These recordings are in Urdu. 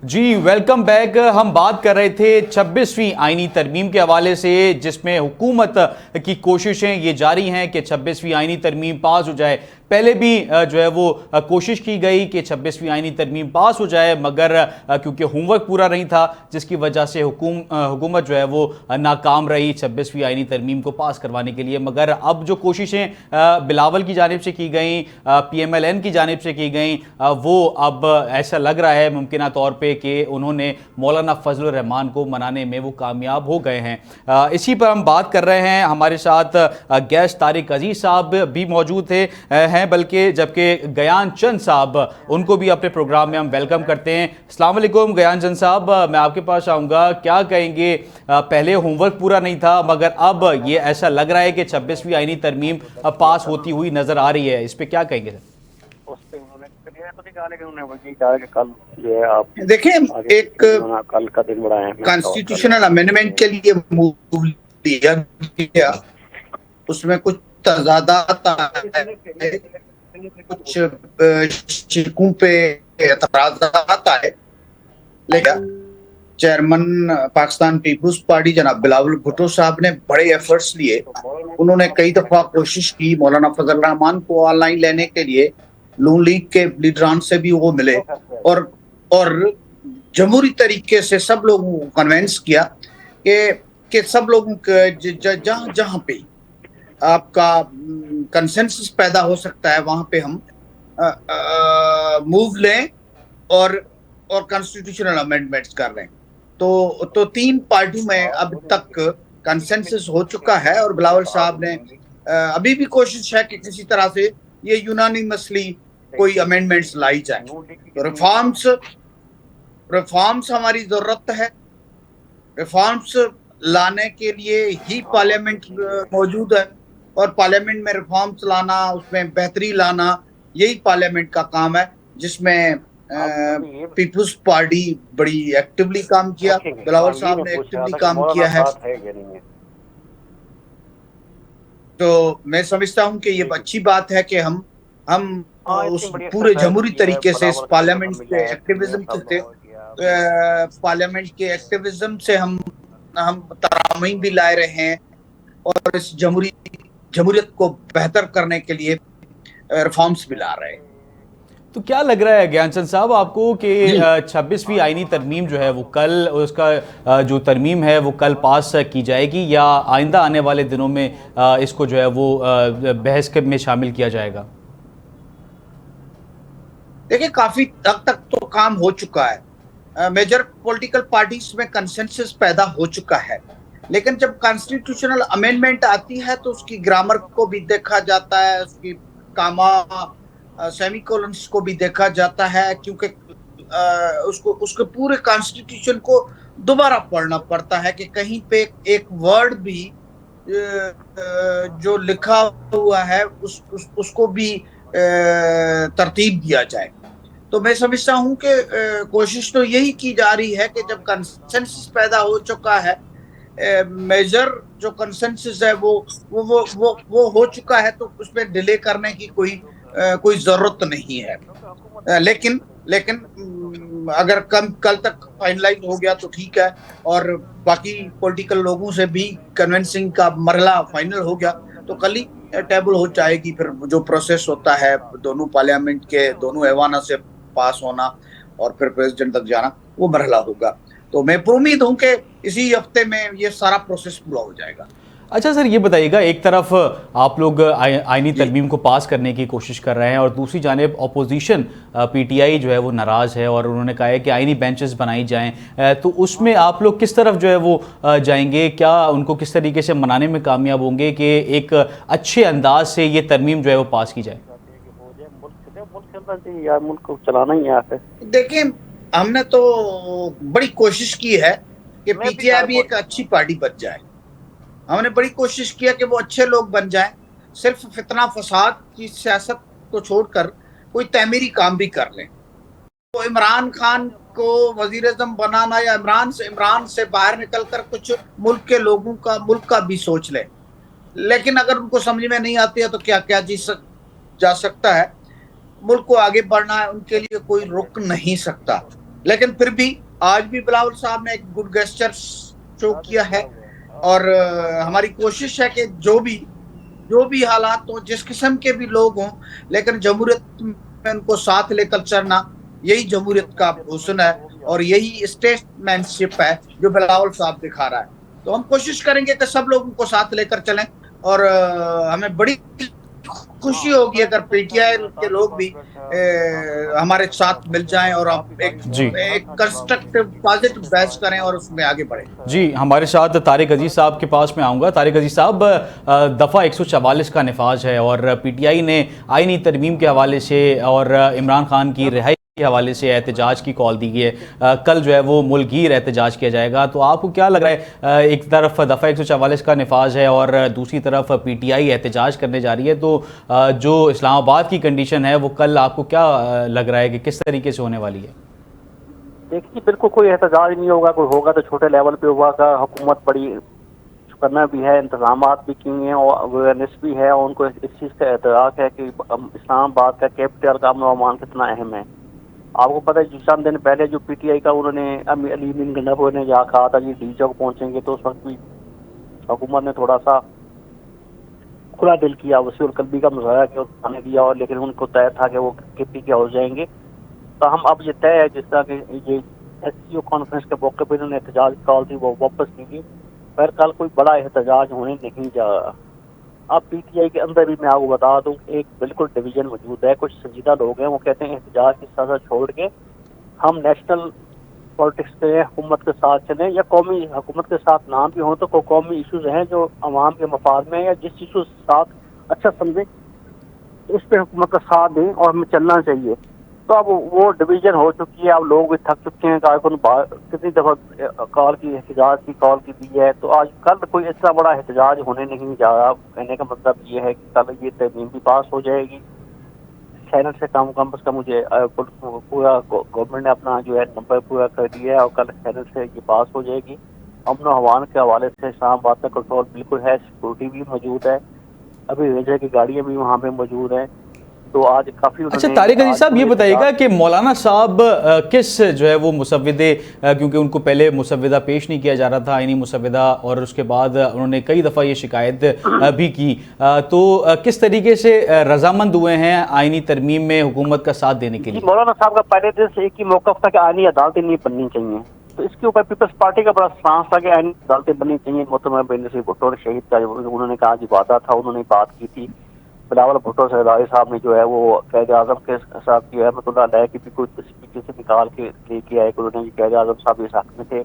جی ویلکم بیک۔ ہم بات کر رہے تھے 26ویں آئینی ترمیم کے حوالے سے، جس میں حکومت کی کوششیں یہ جاری ہیں کہ 26ویں آئینی ترمیم پاس ہو جائے۔ پہلے بھی جو ہے وہ کوشش کی گئی کہ 26ویں آئینی ترمیم پاس ہو جائے، مگر کیونکہ ہوم ورک پورا نہیں تھا، جس کی وجہ سے حکومت جو ہے وہ ناکام رہی 26ویں آئینی ترمیم کو پاس کروانے کے لیے۔ مگر اب جو کوششیں بلاول کی جانب سے کی گئیں، پی ایم ایل این کی جانب سے کی گئیں، وہ اب ایسا لگ رہا ہے ممکنہ طور پہ کہ انہوں نے مولانا فضل الرحمان کو منانے میں وہ کامیاب ہو گئے ہیں۔ اسی پر ہم بات کر رہے ہیں۔ ہمارے ساتھ گیسٹ طارق عزیز صاحب بھی موجود ہیں، بلکہ جبکہ گیان چند صاحب، ان کو بھی اپنے پروگرام میں ہم ویلکم کرتے ہیں۔ السلام علیکم گیان چند صاحب، میں آپ کے پاس آؤں گا، کیا کہیں گے؟ پہلے ہوم ورک پورا نہیں تھا، مگر اب یہ ایسا لگ رہا ہے کہ 26ویں آئینی ترمیم پاس ہوتی ہوئی نظر آ رہی ہے، اس پہ کیا کہیں گے؟ دیکھیں، ایک کانسٹیٹیوشنل امینڈمنٹ کے لیے موو لیا گیا، اس میں کچھ تضادات آئے، کچھ شکوں پہ اعتراضات آئے، لیکن چیئرمین پاکستان پیپلز پارٹی جناب بلاول بھٹو صاحب نے بڑے ایفرٹس لیے۔ انہوں نے کئی دفعہ کوشش کی مولانا فضل الرحمان کو آن لائن لینے کے لیے، نون لیگ کے لیڈران سے بھی وہ ملے، اور جمہوری طریقے سے سب لوگوں کو کنونس کیا کہ سب لوگوں جہاں پہ آپ کا کنسنسس پیدا ہو سکتا ہے وہاں پہ ہم موو لیں اور کانسٹیٹیوشنل امینڈمنٹس کر لیں۔ تو تین پارٹیوں میں اب تک کنسنسس ہو چکا ہے، اور بلاول صاحب نے ابھی بھی کوشش ہے کہ کسی طرح سے یہ یونانیمسلی کوئی امینڈمنٹس لائی جائیں۔ تو ریفارمز ہماری ضرورت ہے، ریفارمز لانے کے لیے ہی پارلیمنٹ موجود ہے، اور پارلیمنٹ میں ریفارمز لانا، اس میں بہتری لانا، یہی پارلیمنٹ کا کام ہے، جس میں پیپلز پارٹی بڑی ایکٹیولی کام کیا، بلاول صاحب نے ایکٹیولی کام کیا ہے۔ تو میں سمجھتا ہوں کہ یہ اچھی بات ہے کہ ہم اس پورے جمہوری طریقے سے اس پارلیمنٹ کے ایکٹیویزم سے ہم ترامیم بھی لائے رہے ہیں، اور اس جمہوریت کو بہتر کرنے کے لیے ریفارمز بھی لا رہے ہیں۔ تو کیا لگ رہا ہے گیان چند صاحب آپ کو کہ 26ویں آئینی ترمیم جو ہے وہ کل، اس کا جو ترمیم ہے وہ کل پاس کی جائے گی، یا آئندہ آنے والے دنوں میں اس کو جو ہے وہ بحث میں شامل کیا جائے گا؟ دیکھیں، کافی حد تک تو کام ہو چکا ہے، میجر پولیٹیکل پارٹیز میں کنسنسس پیدا ہو چکا ہے، لیکن جب کانسٹیٹیوشنل امینڈمنٹ آتی ہے تو اس کی گرامر کو بھی دیکھا جاتا ہے، اس کی کاما سیمی کولنس کو بھی دیکھا جاتا ہے، کیونکہ اس کے پورے کانسٹیٹیوشن کو دوبارہ پڑھنا پڑتا ہے کہ کہیں پہ ایک ورڈ بھی جو لکھا ہوا ہے اس کو بھی ترتیب دیا جائے۔ تو میں سمجھتا ہوں کہ کوشش تو یہی کی جا رہی ہے کہ جب کنسنسس پیدا ہو چکا ہے، میجر جو کنسنسس ہے وہ ہو چکا ہے، تو اس میں ڈیلے کرنے کی کوئی ضرورت نہیں ہے۔ لیکن اگر کل تک فائنلائز ہو گیا تو ٹھیک ہے، اور باقی پولیٹیکل لوگوں سے بھی کنونسنگ کا مرحلہ فائنل ہو گیا تو کل ہی ٹیبل ہو جائے گی۔ پھر جو پروسیس ہوتا ہے دونوں پارلیمنٹ کے دونوں ایوانوں سے پاس ہونا اور پھر پریزیڈنٹ تک جانا، وہ مرحلہ ہوگا۔ تو میں پر امید ہوں کہ اسی ہفتے میں یہ سارا پروسیس پورا ہو جائے گا۔ اچھا سر، یہ بتائیے گا، ایک طرف آپ لوگ آئینی ترمیم کو پاس کرنے کی کوشش کر رہے ہیں، اور دوسری جانب اپوزیشن پی ٹی آئی جو ہے وہ ناراض ہے، اور انہوں نے کہا ہے کہ آئینی بینچز بنائی جائیں، تو اس میں آپ لوگ کس طرف جو ہے وہ جائیں گے؟ کیا ان کو کس طریقے سے منانے میں کامیاب ہوں گے کہ ایک اچھے انداز سے یہ ترمیم جو ہے وہ پاس کی جائے؟ ملک کو چلانا ہی ہے۔ دیکھیں، ہم نے تو بڑی کوشش کی ہے کہ پی ٹی آئی بھی ایک اچھی پارٹی بن جائے، ہم نے بڑی کوشش کیا کہ وہ اچھے لوگ بن جائیں، صرف فتنہ فساد کی سیاست کو چھوڑ کر کوئی تعمیری کام بھی کر لیں۔ تو عمران خان کو وزیر اعظم بنانا، یا عمران سے باہر نکل کر کچھ ملک کے لوگوں کا، ملک کا بھی سوچ لیں، لیکن اگر ان کو سمجھ میں نہیں آتی ہے تو کیا جا سکتا ہے۔ ملک کو آگے بڑھنا ہے، ان کے لیے کوئی رک نہیں سکتا۔ لیکن پھر بھی آج بھی بلاول صاحب نے ایک گڈ گیسچر شو کیا ہے، اور ہماری کوشش ہے کہ جو بھی حالات ہوں، جس قسم کے بھی لوگ ہوں، لیکن جمہوریت میں ان کو ساتھ لے کر چلنا، یہی جمہوریت کا حسن ہے اور یہی اسٹیٹ مین شپ ہے جو بلاول صاحب دکھا رہا ہے. تو ہم کوشش کریں گے کہ سب لوگوں کو ساتھ لے کر چلیں، اور ہمیں بڑی خوشی ہوگی اگر پی ٹی آئی کے لوگ بھی ہمارے ساتھ مل جائیں اور ہم جی ایک کنسٹرکٹیو پازیٹیو بحث کریں اور اس میں آگے بڑھیں. جی، ہمارے ساتھ طارق عزیز صاحب کے پاس میں آؤں گا. طارق عزیز صاحب، دفعہ 144 کا نفاذ ہے اور پی ٹی آئی نے آئینی ترمیم کے حوالے سے اور عمران خان کی رہائی کے حوالے سے احتجاج کی کال دی گئی ہے. کل جو ہے وہ ملک گیر احتجاج کیا جائے گا. تو آپ کو کیا لگ رہا ہے، ایک طرف دفعہ 144 کا نفاذ ہے اور دوسری طرف پی ٹی آئی احتجاج کرنے جا رہی ہے، تو جو اسلام آباد کی کنڈیشن ہے وہ کل آپ کو کیا لگ رہا ہے کہ کس طریقے سے ہونے والی ہے؟ دیکھیے بالکل کوئی احتجاج نہیں ہوگا، کوئی ہوگا تو چھوٹے لیول پہ ہوگا. حکومت بڑی کرنا بھی ہے، انتظامات بھی کیے ہیں اور اویئرنیس بھی ہے، اور ان کو اس چیز کا اعتراف ہے کہ اسلام آباد کا کیپٹل کا امن و امان کتنا اہم ہے. آپ کو پتہ ہے چند دن پہلے جو پی ٹی آئی کا انہوں نے علی بن گنڈپور نے جہاں کہا تھا جی ڈی چوک پہنچیں گے، تو اس وقت بھی حکومت نے تھوڑا سا کھلا دل کیا، وسیع القلبی کا مظاہرہ کیا، آنے دیا، اور لیکن ان کو طے تھا کہ وہ کے پی کے ہو جائیں گے. تو ہم اب یہ طے ہے جس طرح کہ یہ ایس سی او کانفرنس کے موقع پہ انہوں نے احتجاج کال تھی وہ واپس لی گئی. پھر کل کوئی بڑا احتجاج ہونے نہیں جا رہا. اب پی ٹی آئی کے اندر بھی میں آپ کو بتا دوں ایک بالکل ڈویژن موجود ہے. کچھ سنجیدہ لوگ ہیں وہ کہتے ہیں احتجاج کی سزا چھوڑ کے ہم نیشنل پالیٹکس پہ حکومت کے ساتھ چلیں، یا قومی حکومت کے ساتھ نہ بھی ہوں تو کوئی قومی ایشوز ہیں جو عوام کے مفاد میں ہیں یا جس ایشو کے ساتھ اچھا سمجھیں اس پہ حکومت کا ساتھ دیں اور ہمیں چلنا چاہیے. تو اب وہ ڈویژن ہو چکی ہے، اب لوگ بھی تھک چکے ہیں. کارکن کتنی دفعہ کال کی احتجاج کی کال کی دی ہے، تو آج کل کوئی اتنا بڑا احتجاج ہونے نہیں جا رہا. کہنے کا مطلب یہ ہے کہ کل یہ ترمیم بھی پاس ہو جائے گی، سینٹ سے کم از کم مجھے پورا گورنمنٹ نے اپنا جو ہے نمبر پورا کر دیا ہے، اور کل سینٹ سے یہ پاس ہو جائے گی. امن و امان کے حوالے سے اسلام آباد کا کنٹرول بالکل ہے، سیکورٹی بھی موجود ہے، ابھی ریجر کی گاڑیاں بھی وہاں پہ موجود ہیں. تو آج کافی انہوں اچھا نے طارق عزیز صاحب، یہ بتائیے گا کہ مولانا صاحب کس جو ہے وہ مسودے، کیونکہ ان کو پہلے مسودہ پیش نہیں کیا جا رہا تھا آئینی مسودہ، اور اس کے بعد انہوں نے کئی دفعہ یہ شکایت بھی کی، تو کس طریقے سے رضامند ہوئے ہیں آئینی ترمیم میں حکومت کا ساتھ دینے کے جی لیے؟ مولانا صاحب کا پہلے دن سے ایک ہی موقف تھا کہ آئینی عدالتیں نہیں بننی چاہیے. تو اس کے اوپر پیپلز پارٹی کا بڑا سانس تھا کہ آئینی عدالتیں بننی چاہیے. محترمہ بینظیر بھٹو نے شہید کا انہوں نے کہا جی وعدہ تھا، انہوں نے بات کی تھی. بلاول بھٹو زرداری صاحب نے جو ہے وہ قائد اعظم کے ساتھ کی رحمۃ اللہ علیہ کی بھی کوئی تصویر سے نکال کے لے کے آئے کہ انہوں نے قائد اعظم صاحب اس حق میں تھے.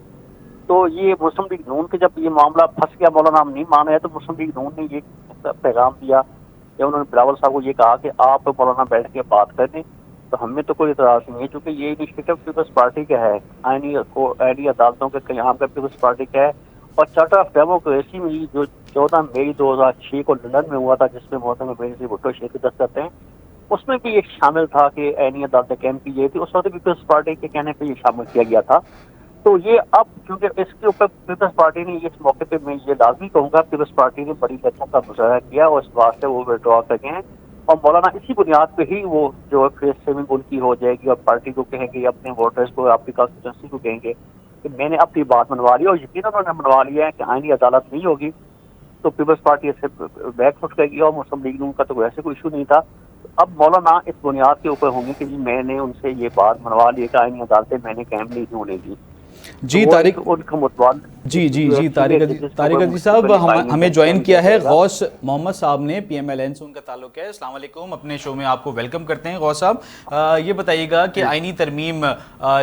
تو یہ مسلم لیگ نون کے جب یہ معاملہ پھنس گیا، مولانا ہم نہیں مان رہے، تو مسلم لیگ نون نے یہ پیغام دیا کہ انہوں نے بلاول صاحب کو یہ کہا کہ آپ مولانا بیٹھ کے بات کر دیں. تو ہمیں تو کوئی اعتراض نہیں ہے، چونکہ یہ انیشیٹو پیپلز پارٹی کا ہے، آئینی عدالتوں کے قیام کا پیپلز پارٹی کا ہے. اور چارٹر آف ڈیموکریسی میں جو 14 مئی 2006 کو لندن میں ہوا تھا، جس میں محترمہ بینظیر بھٹو شرکت کرتے ہیں، اس میں بھی یہ شامل تھا کہ آئینی عدالتیں قائم کی جائے تھی. اس وقت پیپلز پارٹی کے کہنے پہ یہ شامل کیا گیا تھا. تو یہ اب کیونکہ اس کے اوپر پیپلز پارٹی نے اس موقع پہ میں یہ لازمی کہوں گا پیپلز پارٹی نے بڑی لچک کا مظاہرہ کیا اور اس واسطے وہ وڈرا کر گئے ہیں. اور مولانا اسی بنیاد پہ ہی وہ جو فیس سیونگ ان کی ہو جائے گی اور پارٹی کو کہیں گے، اپنے ووٹرز کو، آپ کی کانسٹیٹوئنسی کو کہیں گے کہ میں نے اپنی بات منوا لی، اور یقیناً انہوں نے منوا لیا ہے کہ آئینی عدالت نہیں ہوگی تو پیپلز پارٹی اس سے بیک فٹ کرے گی. اور مسلم لیگ نون کا تو ویسے کوئی ایشو نہیں تھا. اب مولانا اس بنیاد کے اوپر ہوں گے کہ جی میں نے ان سے یہ بات منوا لی کہ آئینی عدالتیں میں نے قائم نہیں ہونے دی. جی طارق، ان کا متبادل جی طارق عزیز صاحب ہمیں جوائن کیا ہے غوث محمد صاحب نے، پی ایم ایل این سے ان کا تعلق ہے. السلام علیکم، اپنے شو میں آپ کو ویلکم کرتے ہیں. غوث صاحب یہ بتائیے گا کہ آئینی ترمیم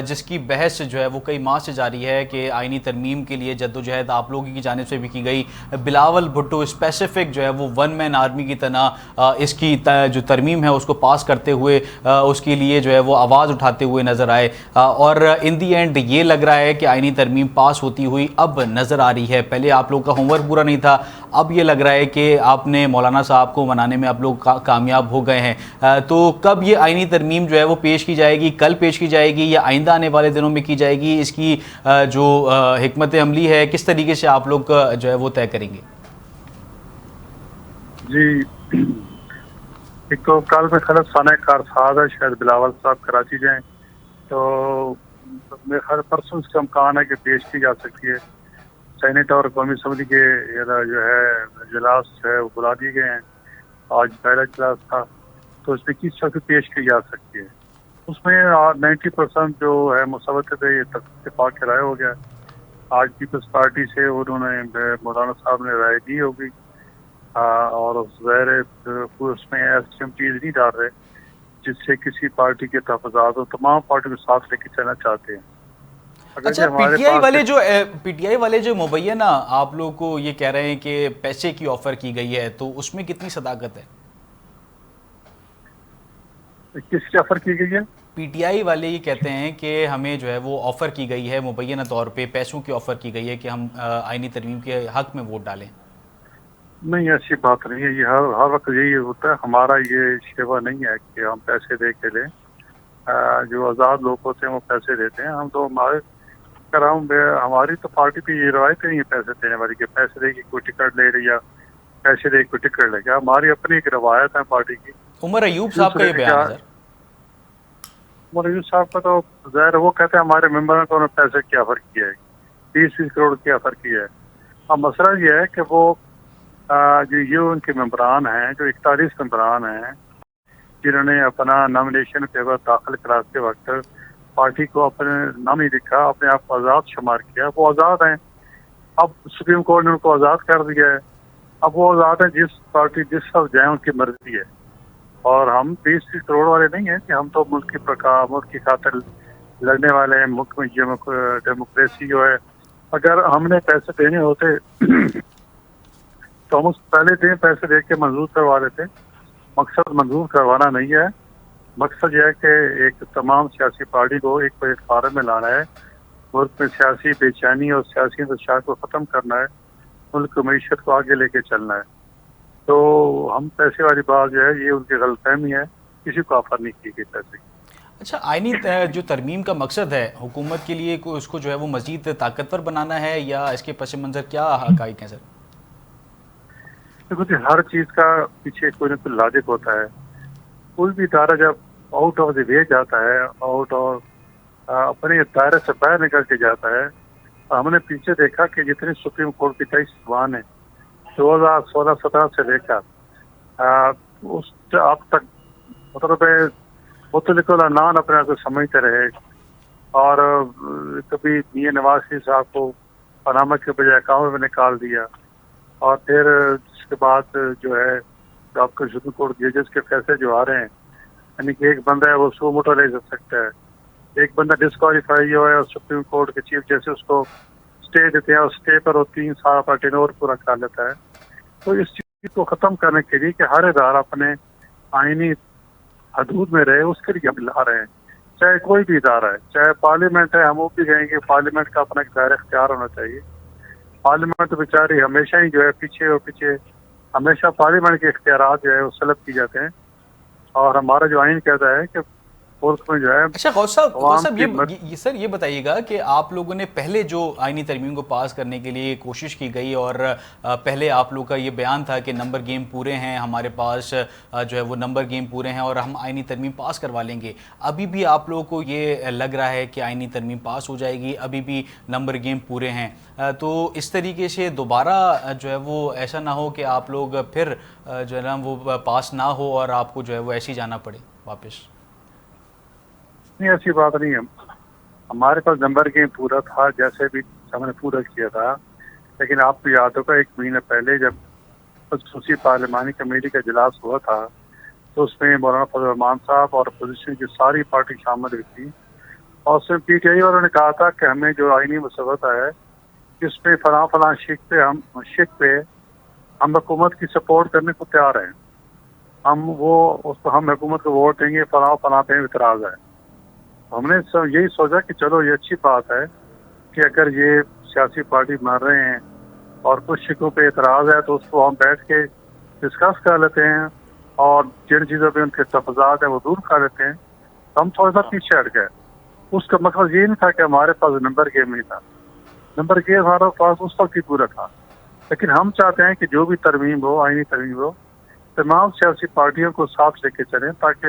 جس کی بحث جو ہے وہ کئی ماہ سے جاری ہے کہ آئینی ترمیم کے لیے جدوجہد آپ لوگوں کی جانب سے بھی کی گئی، بلاول بھٹو اسپیسیفک جو ہے وہ ون مین آرمی کی طرح اس کی جو ترمیم ہے اس کو پاس کرتے ہوئے اس کے لیے جو ہے وہ آواز اٹھاتے ہوئے نظر آئے، اور ان دی اینڈ یہ لگ رہا ہے کہ آئینی ترمیم پاس ہوتی ہوئی اب نظر آ رہی ہے. پہلے آپ لوگ کا ہوم ورک پورا نہیں تھا، اب یہ لگ رہا ہے کہ آپ نے مولانا صاحب کو منانے میں آپ لوگ کامیاب ہو گئے ہیں. تو کب یہ آئینی ترمیم جو ہے وہ پیش کی جائے گی؟ کل پیش کی جائے گی یا آئندہ آنے والے دنوں میں کی جائے گی؟ اس کی جو حکمت عملی ہے کس طریقے سے آپ لوگ جو ہے وہ طے کریں گے؟ جی ایک تو کل میں خلط خانہ کارساز ہے، شاید بلاول صاحب کراچی جائیں، تو میں ہر پرسوں اس کا امکان ہے کہ پیش کی جا سکتی ہے. سینیٹ اور قومی اسمبلی کے جو ہے اجلاس ہے وہ بلا دیے گئے ہیں. آج پہلا اجلاس تھا تو اس میں کس طرح سے پیش کی جا سکتی ہے. اس میں 90% جو ہے مسوت ہے یہ اتفاق کی رائے ہو گیا. آج پیپلز پارٹی سے انہوں نے مولانا صاحب نے رائے دی ہوگی اور ظاہر اس میں ایسی ہم چیز نہیں ڈال رہے جس سے کسی پارٹی کے تحفظات ہو. تمام پارٹیوں کے ساتھ لے کے چلنا چاہتے ہیں. اچھا پی ٹی آئی والے جو مبینہ آپ لوگ کو یہ کہہ رہے ہیں کہ پیسے کی آفر کی گئی ہے تو اس میں کتنی صداقت ہے؟ کس کی آفر کی گئی ہے؟ پی ٹی آئی والے یہ کہتے ہیں کہ ہمیں جو ہے وہ آفر کی گئی ہے مبینہ طور پہ پیسوں کی آفر کی گئی ہے کہ ہم آئینی ترمیم کے حق میں ووٹ ڈالیں. نہیں ایسی بات نہیں ہے. یہ ہر وقت یہی ہوتا ہے. ہمارا یہ شیوا نہیں ہے کہ ہم پیسے دے کے لیں. جو آزاد لوگ ہوتے ہیں وہ پیسے دیتے ہیں. ہم تو ہماری تو پارٹی پہ یہ روایت نہیں ہے پیسے دینے والی کہ پیسے دے کے کوئی ٹکٹ لے رہی یا پیسے دے کے کوئی ٹکٹ لے گا. ہماری اپنی ایک روایت ہے پارٹی کی. عمر ایوب صاحب کا یہ بیان ہے سر. عمر ایوب صاحب کا تو ظاہر وہ کہتے ہیں ہمارے ممبروں کو پیسے کی آفر کیا ہے 20 کروڑ کی آفر کی ہے. اب مسئلہ یہ ہے کہ وہ جو یہ ان کے ممبران ہیں جو 41 ممبران ہیں جنہوں نے اپنا نامینیشن پیپر داخل کراتے وقت پارٹی کو اپنے نام نہیں لکھا, اپنے آپ کو آزاد شمار کیا. وہ آزاد ہیں. اب سپریم کورٹ نے ان کو آزاد کر دیا ہے. اب وہ آزاد ہیں جس پارٹی جس طرف جائیں ان کی مرضی ہے. اور ہم 20 کروڑ والے نہیں ہیں کہ ہم تو ملک کی خاطر لڑنے والے ہیں. ملک میں ڈیموکریسی جو ہے اگر ہم نے پیسے دینے ہوتے تو ہم اس پہلے دن پیسے دے کے منظور کروا لیتے. مقصد منظور کروانا نہیں ہے. مقصد یہ ہے کہ ایک تمام سیاسی پارٹی کو ایک پلیٹ فارم میں لانا ہے. ملک میں سیاسی بے چینی اور سیاسی انتشار کو ختم کرنا ہے. ملک کی معیشت کو آگے لے کے چلنا ہے. تو ہم پیسے والی بات جو ہے یہ ان کی غلط فہمی ہے. کسی کو آفر نہیں کی گئی پیسے کی. اچھا آئینی جو ترمیم کا مقصد ہے حکومت کے لیے اس کو جو ہے وہ مزید طاقتور بنانا ہے یا اس کے پس منظر کیا حقائق ہیں سر؟ دیکھو جی ہر چیز کا پیچھے کوئی نہ کوئی لاجک ہوتا ہے. کوئی بھی ادارہ جب آؤٹ آف دی وے جاتا ہے آؤٹ آف اپنے دائرے سے باہر نکل کے جاتا ہے. ہم نے پیچھے دیکھا کہ جتنی سپریم کورٹ کی 23 زبان ہے 2016-17 سے لے کر اس اب تک مطلب مختلف العنان اپنے آپ کو سمجھتے رہے. اور کبھی میاں نواز شریف صاحب کو پاناما کے بجائے کام میں نکال دیا. اور پھر اس کے بعد جو ہے آپ کا سپریم کورٹ ججز کے فیصلے جو آ رہے ہیں یعنی کہ ایک بندہ ہے وہ سو موٹو لے سکتا ہے. ایک بندہ ڈسکوالیفائی ہوا ہے اور سپریم کورٹ کے چیف جیسے اس کو اسٹے دیتے ہیں اور اسٹے پر وہ 3 سال کا ٹینور پورا کر لیتا ہے. تو اس چیز کو ختم کرنے کے لیے کہ ہر ادارہ اپنے آئینی حدود میں رہے اس کے لیے ہم لا رہے ہیں. چاہے کوئی بھی ادارہ ہے, چاہے پارلیمنٹ ہے, ہم وہ بھی کہیں گے پارلیمنٹ کا اپنا ایک دائرہ اختیار ہونا چاہیے. پارلیمنٹ بیچاری ہمیشہ ہی جو ہے پیچھے ہمیشہ پارلیمنٹ کے اختیارات جو ہے وہ سلب کی جاتے ہیں. اور ہمارا جو آئین کہتا ہے کہ ملک میں جو ہے. اچھا غوث صاحب سر یہ بتائیے گا کہ آپ لوگوں نے پہلے جو آئینی ترمیم کو پاس کرنے کے لیے کوشش کی گئی اور پہلے آپ لوگ کا یہ بیان تھا کہ نمبر گیم پورے ہیں ہمارے پاس جو ہے وہ نمبر گیم پورے ہیں اور ہم آئینی ترمیم پاس کروا لیں گے. ابھی بھی آپ لوگوں کو یہ لگ رہا ہے کہ آئینی ترمیم پاس ہو جائے گی, ابھی بھی نمبر گیم پورے ہیں, تو اس طریقے سے دوبارہ جو ہے وہ ایسا نہ ہو کہ آپ لوگ پھر جو ہے نا وہ پاس نہ ہو اور آپ کو جو ہے وہ ایسے ہی جانا پڑے واپس؟ نہیں ایسی بات نہیں ہے. ہمارے پاس نمبر گیم پورا تھا جیسے بھی ہم نے پورا کیا تھا. لیکن آپ کو یاد ہوگا 1 مہینہ پہلے جب خصوصی پارلیمانی کمیٹی کا اجلاس ہوا تھا تو اس میں مولانا فضل الرحمان صاحب اور اپوزیشن کی ساری پارٹی شامل ہوئی تھی. اور اس میں پی ٹی آئی والوں نے کہا تھا کہ ہمیں جو آئینی مسودہ ہے جس پہ فلاں شک پہ ہم حکومت کی سپورٹ کرنے کو تیار ہیں. ہم حکومت کو ووٹ دیں گے فلاں پہ اعتراض ہے. ہم نے یہی سوچا کہ چلو یہ اچھی بات ہے کہ اگر یہ سیاسی پارٹی مار رہے ہیں اور کچھ شکوں پہ اعتراض ہے تو اس کو ہم بیٹھ کے ڈسکس کر لیتے ہیں اور جن چیزوں پہ ان کے تفاضات ہیں وہ دور کر لیتے ہیں. تو ہم تھوڑا سا پیچھے ہٹ گئے. اس کا مقصد یہ نہیں تھا کہ ہمارے پاس نمبر گیم نہیں تھا. نمبر گیم ہمارے پاس اس وقت ہی پورا تھا. لیکن ہم چاہتے ہیں کہ جو بھی ترمیم ہو آئینی ترمیم ہو تمام سیاسی پارٹیوں کو ساتھ لے کے چلیں تاکہ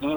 3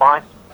5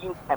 3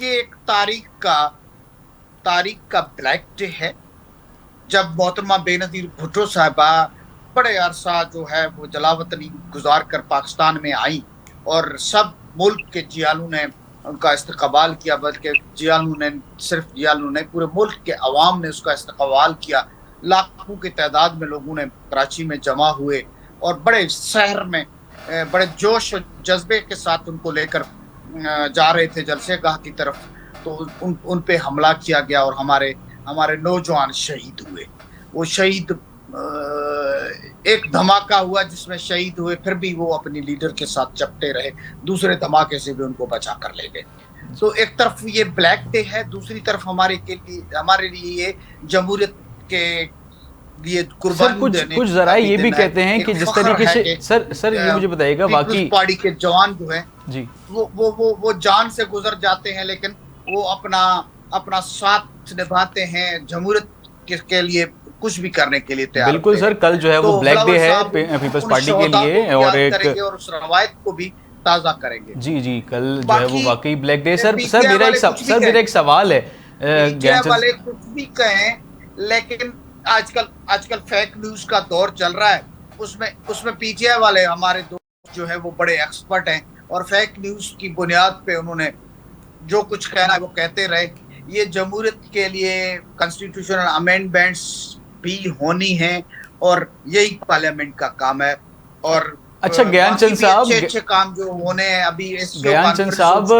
یہ ایک تاریخ کا بلیک ڈے ہے، جب محترمہ بے نظیر بھٹو صاحبہ بڑے عرصہ جو ہے وہ جلاوطنی گزار کر پاکستان میں آئیں اور سب ملک کے جیالوں نے ان کا استقبال کیا، بلکہ صرف جیالوں نے پورے ملک کے عوام نے اس کا استقبال کیا. لاکھوں کی تعداد میں لوگوں نے کراچی میں جمع ہوئے اور بڑے شہر میں بڑے جوش و جذبے کے ساتھ ان کو لے کر جا رہے تھے جلسے گاہ کی طرف. تو ان پہ حملہ کیا گیا اور ہمارے نوجوان شہید ہوئے. وہ شہید ایک دھماکہ ہوا جس میں شہید ہوئے، پھر بھی وہ اپنی لیڈر کے ساتھ چپٹے رہے، دوسرے دھماکے سے بھی ان کو بچا کر لے گئے. تو ایک طرف یہ بلیک ڈے ہے، دوسری طرف ہمارے لیے یہ جمہوریت کے لیے قربانی دینے کچھ ذرائع یہ بھی کہتے ہیں کہ جس طریقے سے سر یہ مجھے بتائیے گا، باقی پارٹی کے جوان جو ہیں جی وہ جان سے گزر جاتے ہیں، لیکن وہ اپنا ساتھ نبھاتے ہیں، جمہوریت کے لیے کچھ بھی کرنے کے لیے تیار. بالکل سر، کل جو ہے وہ بلیک ڈے ہے پیپلز پارٹی کے لیے اور اس روایت کو بھی تازہ کریں گے. جی کل جو ہے وہ واقعی بلیک ڈے. سر میرا ایک سوال ہے، والے کچھ بھی کہیں، لیکن آج کل فیک نیوز کا دور چل رہا ہے، اس میں پی ٹی آئی والے ہمارے دوست جو ہے وہ بڑے ایکسپرٹ ہیں اور فیک نیوز کی بنیاد پہ انہوں نے جو کچھ کہنا ہے وہ کہتے رہے. یہ جمہوریت کے لیے کانسٹیٹیوشنل امینڈمنٹس بھی ہونی ہیں اور یہی پارلیمنٹ کا کام ہے. اور اچھا گیان چند صاحب، اچھے کام جو ہونے ہیں ابھی گیان چند صاحب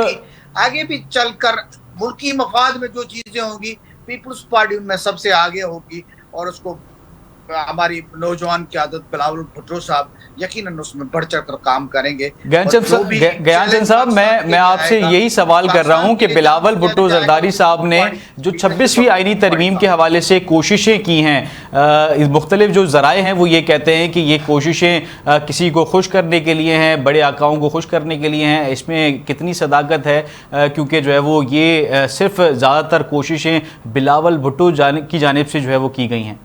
آگے بھی چل کر ملکی مفاد میں جو چیزیں ہوں گی، پیپلز پارٹی ان میں سب سے آگے ہوگی اور اس کو ہماری نوجوان قیادت بلاول بھٹو صاحب یقیناً اس میں بڑھ چڑھ کر کام کریں گے. گیان چند صاحب، میں آپ سے یہی سوال کر رہا ہوں کہ بلاول بھٹو زرداری صاحب نے جو 26ویں آئینی ترمیم کے حوالے سے کوششیں کی ہیں، مختلف جو ذرائع ہیں وہ یہ کہتے ہیں کہ یہ کوششیں کسی کو خوش کرنے کے لیے ہیں، بڑے آقاؤں کو خوش کرنے کے لیے ہیں. اس میں کتنی صداقت ہے؟ کیونکہ جو ہے وہ یہ صرف زیادہ تر کوششیں بلاول بھٹو کی جانب سے جو ہے وہ کی گئی ہیں.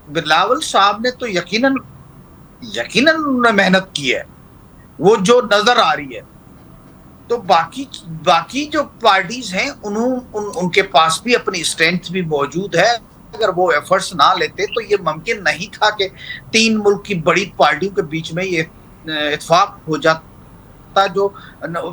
بلاول صاحب نے تو یقیناً انہوں نے محنت کی ہے، وہ جو نظر آ رہی ہے. تو باقی جو پارٹیز ہیں ان کے پاس بھی اپنی اسٹرینتھ بھی موجود ہے. اگر وہ ایفرٹس نہ لیتے تو یہ ممکن نہیں تھا کہ 3 ملک کی بڑی پارٹیوں کے بیچ میں یہ اتفاق ہو جاتا جو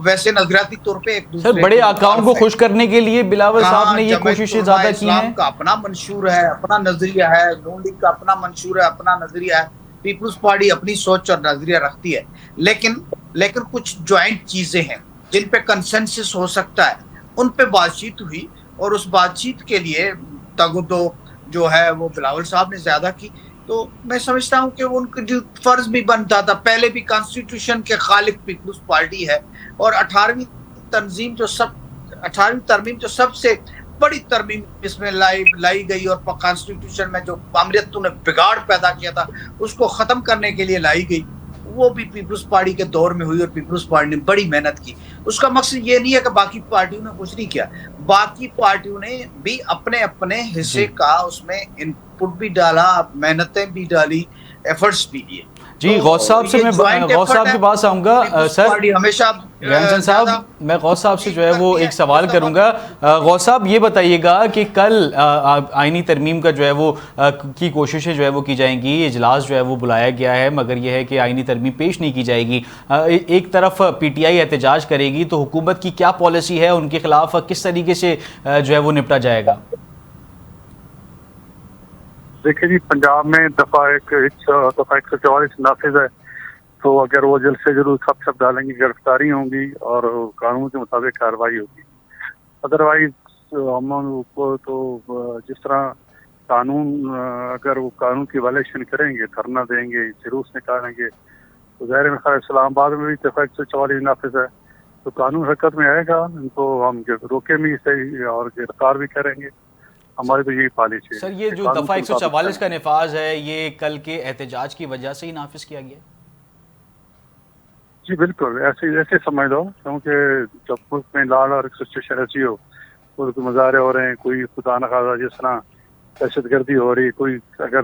ویسے نظریاتی طور پہ ایک دوسرے بڑے آقاؤں کو خوش کرنے کے لیے بلاول صاحب نے یہ کوششیں زیادہ کی ہیں. اسلام کا اپنا منشور ہے، اپنا نظریہ ہے، نون لیگ کا اپنا منشور ہے، اپنا نظریہ ہے، پیپلز پارٹی اپنی سوچ اور نظریہ رکھتی ہے. لیکن کچھ جوائنٹ چیزیں ہیں جن پہ کنسنسس ہو سکتا ہے، ان پہ بات چیت ہوئی اور اس بات چیت کے لیے تگدو جو ہے وہ بلاول صاحب نے زیادہ کی. تو میں سمجھتا ہوں کہ ان کا جو فرض بھی بنتا تھا، پہلے بھی کانسٹیٹیوشن کے خالق پیپلز پارٹی ہے اور 18ویں ترمیم جو سب سے بڑی ترمیم اس میں لائی گئی اور کانسٹیٹیوشن میں جو امریتوں نے بگاڑ پیدا کیا تھا اس کو ختم کرنے کے لیے لائی گئی، وہ بھی پیپلز پارٹی کے دور میں ہوئی اور پیپلز پارٹی نے بڑی محنت کی. اس کا مقصد یہ نہیں ہے کہ باقی پارٹیوں نے کچھ نہیں کیا، باقی پارٹیوں نے بھی اپنے حصے کا اس میں ان پٹ بھی ڈالا، محنتیں بھی ڈالی، ایفرٹس بھی دیے. جی غوث صاحب سے میں غوث صاحب کے پاس آؤں گا. سر ہمیشہ گیان صاحب، میں غوث صاحب سے جو ہے وہ ایک سوال کروں گا. غوث صاحب یہ بتائیے گا کہ کل آئینی ترمیم کا جو ہے وہ کی کوششیں جو ہے وہ کی جائیں گی، اجلاس جو ہے وہ بلایا گیا ہے، مگر یہ ہے کہ آئینی ترمیم پیش نہیں کی جائے گی. ایک طرف پی ٹی آئی احتجاج کرے گی، تو حکومت کی کیا پالیسی ہے، ان کے خلاف کس طریقے سے جو ہے وہ نپٹا جائے گا؟ دیکھیں جی، پنجاب میں دفعہ 144 نافذ ہے، تو اگر وہ جلد سے جلد سب ڈالیں گی، گرفتاری ہوں گی اور قانون کے مطابق کارروائی ہوگی. ادروائز تو جس طرح قانون، اگر وہ قانون کی وائلیشن کریں گے، دھرنا دیں گے، جلوس نکالیں گے، تو ظاہر میں اسلام آباد میں بھی دفعہ 144 نافذ ہے، تو قانون حرکت میں آئے گا. ان کو ہم روکے بھی صحیح اور گرفتار بھی کریں گے. ہماری تو یہی پالیسی ہے. سر یہ جو دفعہ 144 کا نفاذ ہے، یہ کل کے احتجاج کی وجہ سے ہی نافذ کیا گیا؟ جی بالکل، ایسے سمجھ لو، کیونکہ جب ملک میں لا اور سچویشن ایسی ہو، کوئی مظاہرے ہو رہے ہیں، کوئی خدا نخواستہ جس طرح دہشت گردی ہو رہی، کوئی اگر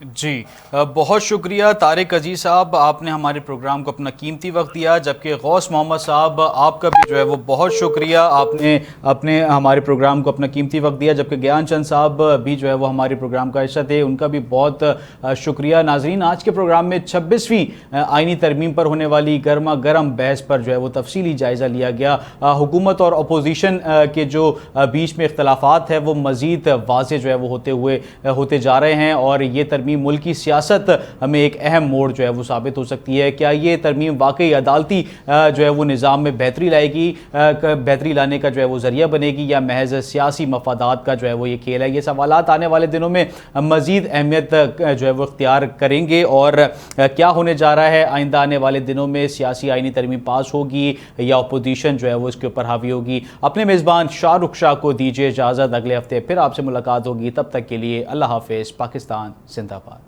جی بہت شکریہ طارق عزیز صاحب، آپ نے ہمارے پروگرام کو اپنا قیمتی وقت دیا، جبکہ غوث محمد صاحب آپ کا بھی جو ہے وہ بہت شکریہ، آپ نے اپنے ہمارے پروگرام کو اپنا قیمتی وقت دیا، جبکہ گیان چند صاحب بھی جو ہے وہ ہمارے پروگرام کا حصہ تھے، ان کا بھی بہت شکریہ۔ ناظرین، آج کے پروگرام میں 26ویں آئینی ترمیم پر ہونے والی گرما گرم بحث پر جو ہے وہ تفصیلی جائزہ لیا گیا۔ حکومت اور اپوزیشن کے جو بیچ میں اختلافات ہیں وہ مزید واضح جو ہے وہ ہوتے جا رہے ہیں، اور یہ ترمیم ملکی سیاست میں ایک اہم موڑ جو ہے وہ ثابت ہو سکتی ہے۔ کیا یہ ترمیم واقعی عدالتی جو ہے وہ نظام میں بہتری لائے گی، بہتری لانے کا جو ہے وہ ذریعہ بنے گی، یا محض سیاسی مفادات کا جو ہے وہ یہ کھیل ہے؟ یہ سوالات آنے والے دنوں میں مزید اہمیت جو ہے وہ اختیار کریں گے، اور کیا ہونے جا رہا ہے آئندہ آنے والے دنوں میں؟ سیاسی آئینی ترمیم پاس ہوگی یا اپوزیشن جو ہے وہ اس کے اوپر حاوی ہوگی؟ اپنے میزبان شاہ رخ شاہ کو دیجیے اجازت، اگلے ہفتے پھر آپ سے ملاقات ہوگی، تب تک کے لیے اللہ حافظ۔ پاکستان زندہ باد۔